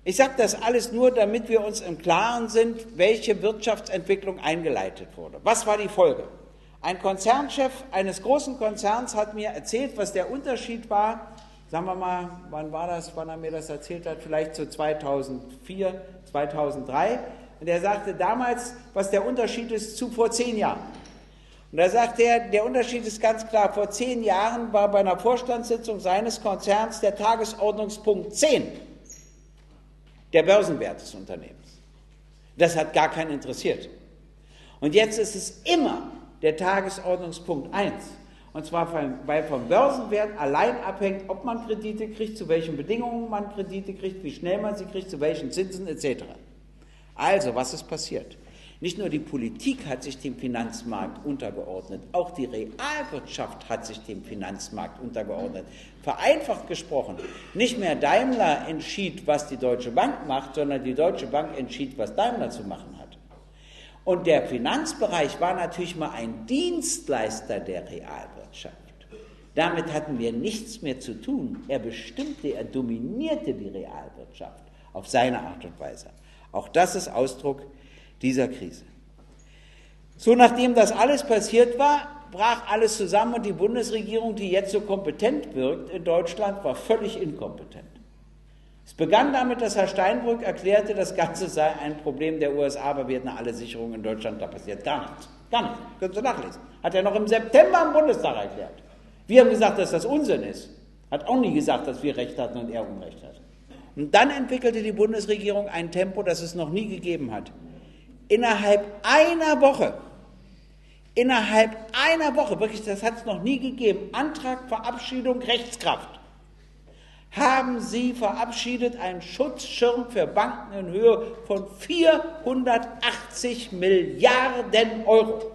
Ich sage das alles nur, damit wir uns im Klaren sind, welche Wirtschaftsentwicklung eingeleitet wurde. Was war die Folge? Ein Konzernchef eines großen Konzerns hat mir erzählt, was der Unterschied war, sagen wir mal, wann war das, wann er mir das erzählt hat, vielleicht so 2004, 2003. Und er sagte damals, was der Unterschied ist zu vor 10 Jahren. Und da sagt er, der Unterschied ist ganz klar, vor 10 Jahren war bei einer Vorstandssitzung seines Konzerns der Tagesordnungspunkt 10 der Börsenwert des Unternehmens. Das hat gar keinen interessiert. Und jetzt ist es immer der Tagesordnungspunkt 1. Und zwar, weil vom Börsenwert allein abhängt, ob man Kredite kriegt, zu welchen Bedingungen man Kredite kriegt, wie schnell man sie kriegt, zu welchen Zinsen etc. Also, was ist passiert? Nicht nur die Politik hat sich dem Finanzmarkt untergeordnet, auch die Realwirtschaft hat sich dem Finanzmarkt untergeordnet. Vereinfacht gesprochen, nicht mehr Daimler entschied, was die Deutsche Bank macht, sondern die Deutsche Bank entschied, was Daimler zu machen hat. Und der Finanzbereich war natürlich mal ein Dienstleister der Realwirtschaft. Damit hatten wir nichts mehr zu tun. Er bestimmte, er dominierte die Realwirtschaft auf seine Art und Weise. Auch das ist Ausdruck dieser Krise. So, nachdem das alles passiert war, brach alles zusammen und die Bundesregierung, die jetzt so kompetent wirkt in Deutschland, war völlig inkompetent. Es begann damit, dass Herr Steinbrück erklärte, das Ganze sei ein Problem der USA, aber wir hätten alle Sicherungen in Deutschland, da passiert gar nichts. Gar nichts, können Sie nachlesen. Hat er noch im September im Bundestag erklärt. Wir haben gesagt, dass das Unsinn ist. Hat auch nie gesagt, dass wir Recht hatten und er Unrecht hatte. Und dann entwickelte die Bundesregierung ein Tempo, das es noch nie gegeben hat. Innerhalb einer Woche, wirklich, das hat es noch nie gegeben, Antrag, Verabschiedung, Rechtskraft, haben Sie verabschiedet einen Schutzschirm für Banken in Höhe von 480 Milliarden Euro.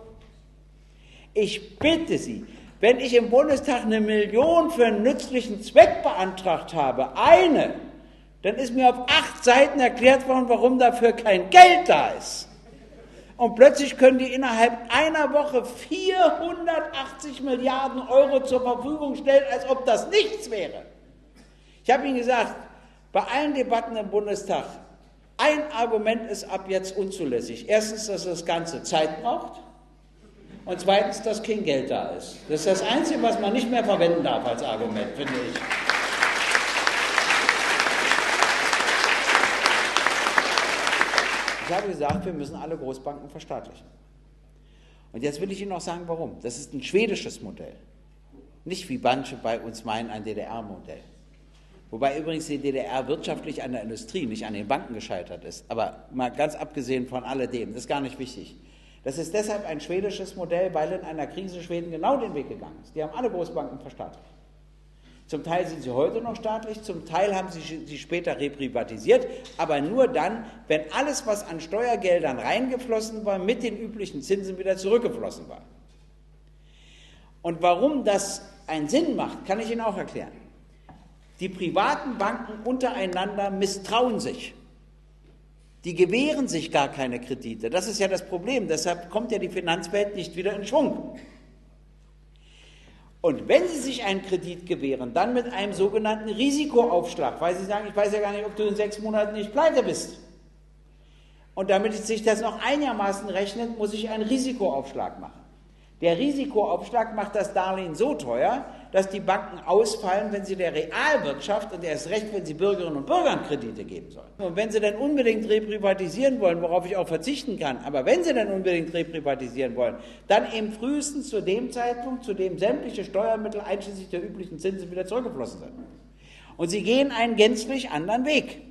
Ich bitte Sie, wenn ich im Bundestag 1 Million für einen nützlichen Zweck beantragt habe, dann ist mir auf 8 Seiten erklärt worden, warum dafür kein Geld da ist. Und plötzlich können die innerhalb einer Woche 480 Milliarden Euro zur Verfügung stellen, als ob das nichts wäre. Ich habe Ihnen gesagt, bei allen Debatten im Bundestag, ein Argument ist ab jetzt unzulässig. Erstens, dass das Ganze Zeit braucht und zweitens, dass kein Geld da ist. Das ist das Einzige, was man nicht mehr verwenden darf als Argument, finde ich. Ich habe gesagt, wir müssen alle Großbanken verstaatlichen. Und jetzt will ich Ihnen noch sagen, warum. Das ist ein schwedisches Modell. Nicht wie manche bei uns meinen, ein DDR-Modell. Wobei übrigens die DDR wirtschaftlich an der Industrie, nicht an den Banken gescheitert ist. Aber mal ganz abgesehen von alledem, das ist gar nicht wichtig. Das ist deshalb ein schwedisches Modell, weil in einer Krise Schweden genau den Weg gegangen ist. Die haben alle Großbanken verstaatlicht. Zum Teil sind sie heute noch staatlich, zum Teil haben sie später reprivatisiert, aber nur dann, wenn alles, was an Steuergeldern reingeflossen war, mit den üblichen Zinsen wieder zurückgeflossen war. Und warum das einen Sinn macht, kann ich Ihnen auch erklären. Die privaten Banken untereinander misstrauen sich. Die gewähren sich gar keine Kredite. Das ist ja das Problem. Deshalb kommt ja die Finanzwelt nicht wieder in Schwung. Und wenn Sie sich einen Kredit gewähren, dann mit einem sogenannten Risikoaufschlag, weil Sie sagen, ich weiß ja gar nicht, ob du in 6 Monaten nicht pleite bist. Und damit sich das noch einigermaßen rechnet, muss ich einen Risikoaufschlag machen. Der Risikoaufschlag macht das Darlehen so teuer, dass die Banken ausfallen, wenn sie der Realwirtschaft und erst recht, wenn sie Bürgerinnen und Bürgern Kredite geben sollen. Und wenn sie dann unbedingt reprivatisieren wollen, worauf ich auch verzichten kann, aber wenn sie dann unbedingt reprivatisieren wollen, dann eben frühestens zu dem Zeitpunkt, zu dem sämtliche Steuermittel einschließlich der üblichen Zinsen wieder zurückgeflossen sind. Und sie gehen einen gänzlich anderen Weg.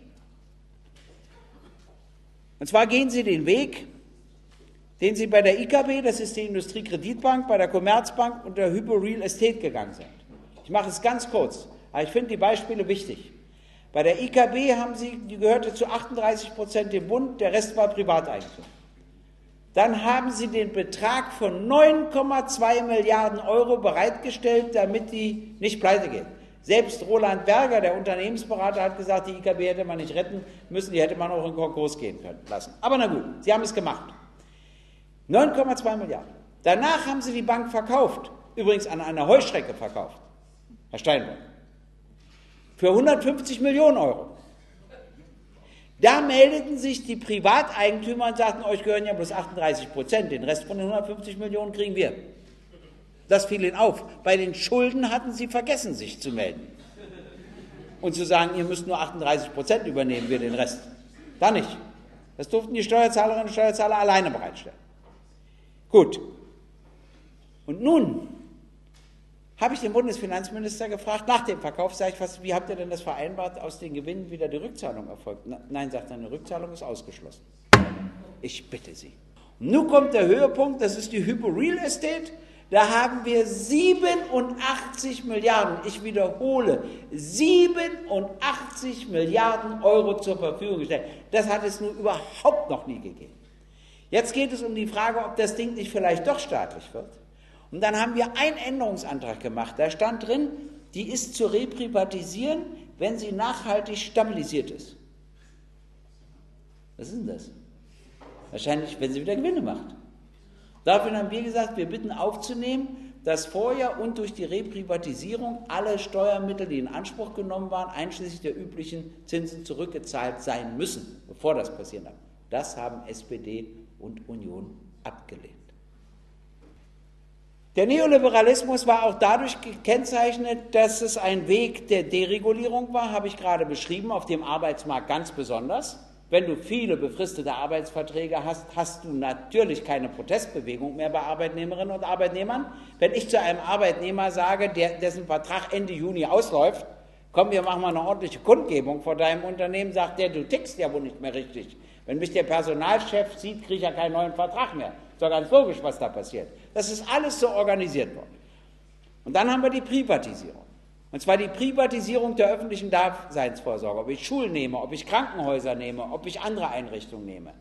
Und zwar gehen sie den Weg, den sie bei der IKB, das ist die Industriekreditbank, bei der Commerzbank und der Hypo Real Estate gegangen sind. Ich mache es ganz kurz, aber ich finde die Beispiele wichtig. Bei der IKB die gehörte zu 38% dem Bund, der Rest war Privateigentum. Dann haben sie den Betrag von 9,2 Milliarden Euro bereitgestellt, damit die nicht pleite gehen. Selbst Roland Berger, der Unternehmensberater, hat gesagt, die IKB hätte man nicht retten müssen, die hätte man auch in Konkurs gehen können lassen. Aber na gut, sie haben es gemacht. 9,2 Milliarden. Danach haben sie die Bank verkauft, übrigens an einer Heuschrecke verkauft, Herr Steinbrück, für 150 Millionen Euro. Da meldeten sich die Privateigentümer und sagten, euch gehören ja bloß 38%, den Rest von den 150 Millionen kriegen wir. Das fiel ihnen auf. Bei den Schulden hatten sie vergessen, sich zu melden. Und zu sagen, ihr müsst nur 38% übernehmen, wir den Rest. Da nicht. Das durften die Steuerzahlerinnen und Steuerzahler alleine bereitstellen. Gut. Und nun habe ich den Bundesfinanzminister gefragt, nach dem Verkauf, sage ich, wie habt ihr denn das vereinbart, aus den Gewinnen wieder die Rückzahlung erfolgt? Nein, sagt er, eine Rückzahlung ist ausgeschlossen. Ich bitte Sie. Und nun kommt der Höhepunkt, das ist die Hypo Real Estate. Da haben wir 87 Milliarden, ich wiederhole, 87 Milliarden Euro zur Verfügung gestellt. Das hat es nun überhaupt noch nie gegeben. Jetzt geht es um die Frage, ob das Ding nicht vielleicht doch staatlich wird. Und dann haben wir einen Änderungsantrag gemacht. Da stand drin, die ist zu reprivatisieren, wenn sie nachhaltig stabilisiert ist. Was ist denn das? Wahrscheinlich, wenn sie wieder Gewinne macht. Dafür haben wir gesagt, wir bitten aufzunehmen, dass vorher und durch die Reprivatisierung alle Steuermittel, die in Anspruch genommen waren, einschließlich der üblichen Zinsen zurückgezahlt sein müssen, bevor das passieren darf. Das haben SPD und Union abgelehnt. Der Neoliberalismus war auch dadurch gekennzeichnet, dass es ein Weg der Deregulierung war, habe ich gerade beschrieben, auf dem Arbeitsmarkt ganz besonders. Wenn du viele befristete Arbeitsverträge hast, hast du natürlich keine Protestbewegung mehr bei Arbeitnehmerinnen und Arbeitnehmern. Wenn ich zu einem Arbeitnehmer sage, dessen Vertrag Ende Juni ausläuft, komm, wir machen mal eine ordentliche Kundgebung vor deinem Unternehmen, sagt der, du tickst ja wohl nicht mehr richtig. Wenn mich der Personalchef sieht, kriege ich ja keinen neuen Vertrag mehr. Ist doch ganz logisch, was da passiert. Das ist alles so organisiert worden. Und dann haben wir die Privatisierung. Und zwar die Privatisierung der öffentlichen Daseinsvorsorge, ob ich Schulen nehme, ob ich Krankenhäuser nehme, ob ich andere Einrichtungen nehme.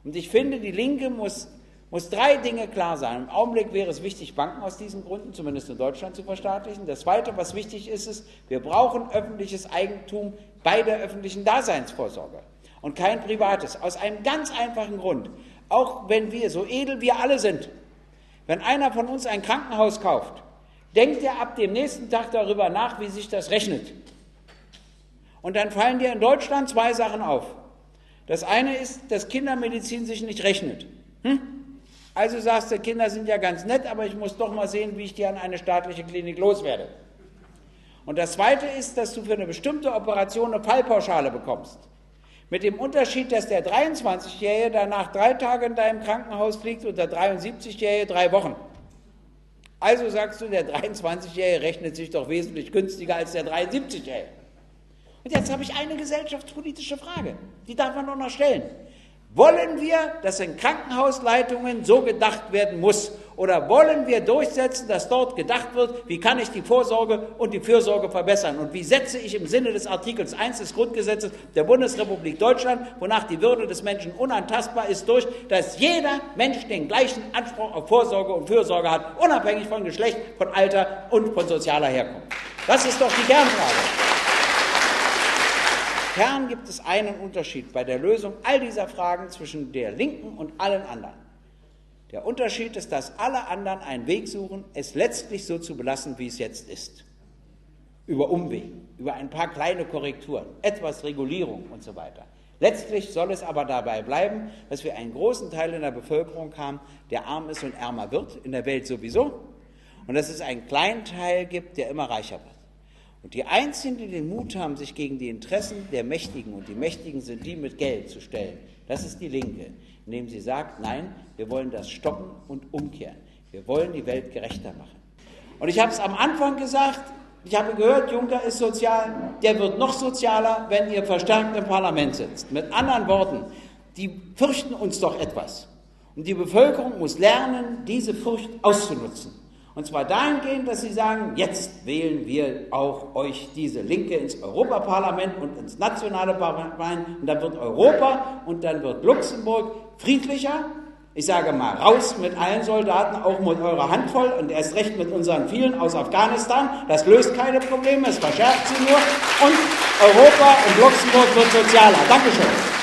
Und ich finde, die Linke muss drei Dinge klar sein. Im Augenblick wäre es wichtig, Banken aus diesen Gründen, zumindest in Deutschland, zu verstaatlichen. Das Zweite, was wichtig ist, ist, wir brauchen öffentliches Eigentum bei der öffentlichen Daseinsvorsorge und kein privates. Aus einem ganz einfachen Grund. Auch wenn wir, so edel wir alle sind, wenn einer von uns ein Krankenhaus kauft, denkt er ab dem nächsten Tag darüber nach, wie sich das rechnet. Und dann fallen dir in Deutschland zwei Sachen auf. Das eine ist, dass Kindermedizin sich nicht rechnet. Also sagst du, Kinder sind ja ganz nett, aber ich muss doch mal sehen, wie ich die an eine staatliche Klinik loswerde. Und das zweite ist, dass du für eine bestimmte Operation eine Fallpauschale bekommst. Mit dem Unterschied, dass der 23-Jährige danach 3 Tage in deinem Krankenhaus liegt und der 73-Jährige 3 Wochen. Also sagst du, der 23-Jährige rechnet sich doch wesentlich günstiger als der 73-Jährige. Und jetzt habe ich eine gesellschaftspolitische Frage, die darf man doch noch stellen. Wollen wir, dass in Krankenhausleitungen so gedacht werden muss? Oder wollen wir durchsetzen, dass dort gedacht wird, wie kann ich die Vorsorge und die Fürsorge verbessern? Und wie setze ich im Sinne des Artikels 1 des Grundgesetzes der Bundesrepublik Deutschland, wonach die Würde des Menschen unantastbar ist, durch, dass jeder Mensch den gleichen Anspruch auf Vorsorge und Fürsorge hat, unabhängig von Geschlecht, von Alter und von sozialer Herkunft? Das ist doch die Kernfrage. Im Kern gibt es einen Unterschied bei der Lösung all dieser Fragen zwischen der Linken und allen anderen. Der Unterschied ist, dass alle anderen einen Weg suchen, es letztlich so zu belassen, wie es jetzt ist. Über Umwege, über ein paar kleine Korrekturen, etwas Regulierung und so weiter. Letztlich soll es aber dabei bleiben, dass wir einen großen Teil in der Bevölkerung haben, der arm ist und ärmer wird, in der Welt sowieso, und dass es einen kleinen Teil gibt, der immer reicher wird. Und die Einzigen, die den Mut haben, sich gegen die Interessen der Mächtigen, und die Mächtigen sind die mit Geld, zu stellen, das ist die Linke, indem sie sagt, nein, wir wollen das stoppen und umkehren. Wir wollen die Welt gerechter machen. Und ich habe es am Anfang gesagt, ich habe gehört, Juncker ist sozial, der wird noch sozialer, wenn ihr verstärkt im Parlament sitzt. Mit anderen Worten, die fürchten uns doch etwas. Und die Bevölkerung muss lernen, diese Furcht auszunutzen. Und zwar dahingehend, dass sie sagen, jetzt wählen wir auch euch diese Linke ins Europaparlament und ins nationale Parlament. Und dann wird Europa und dann wird Luxemburg friedlicher. Ich sage mal, raus mit allen Soldaten, auch mit eurer Handvoll und erst recht mit unseren vielen aus Afghanistan. Das löst keine Probleme, es verschärft sie nur. Und Europa und Luxemburg wird sozialer. Dankeschön.